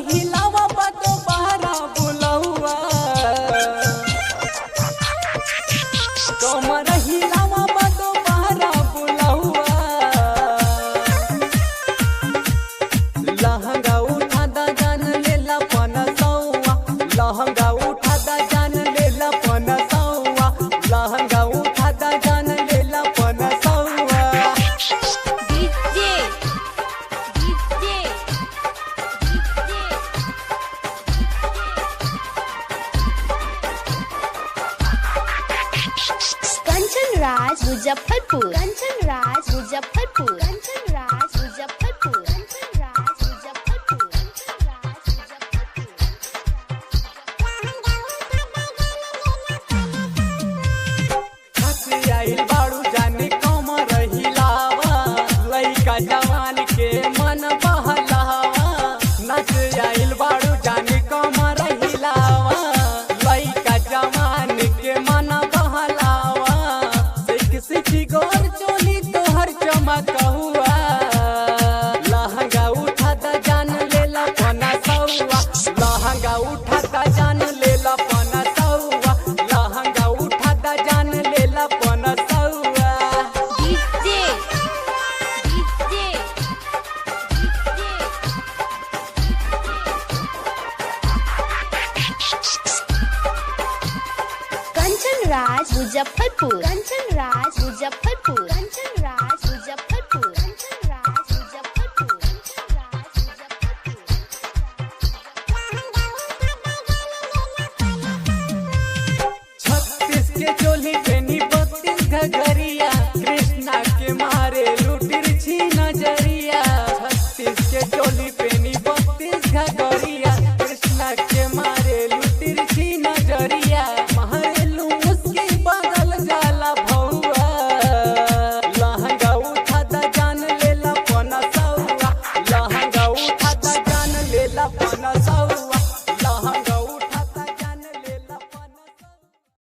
हिलावा बातो बहरा बुलौआ कमर हिलावा बातो बहरा बुलौआ लहंगा उठा दा जान लेला पनसौआ लहंगा उठा दा जान लेला पनसौआ लहंगा उठा दा जान लेला पनसौआ कंचन राज मुजफ्फरपुर कंचन राज मुजफ्फरपुर कंचन राज मुजफ्फरपुर कंचन राज मुजफ्फरपुर कंचन राज हंसी आइल बाड़ू जाने कमर हिलावा लइका जवान के मन बहलावा नच आइल बाड़ू जाने कमर हिलावा लइका जवान के मन बहलावा सिख गोर चोली तोहर चमक हुआ लहंगा उठा दा जान लेला पनसौआ लहंगा उठा दा जान लेला पनसौआ लहंगा उठा दा जान लेला पनसौआ कंचन राज मुजफ्फरपुर कंचन राज मुजफ्फरपुर कंचन राज मुजफ्फरपुर कंचन राज मुजफ्फरपुर कंचन राज छत्तीस के चोली पेनी 32 घघरिया कृष्णा के मारे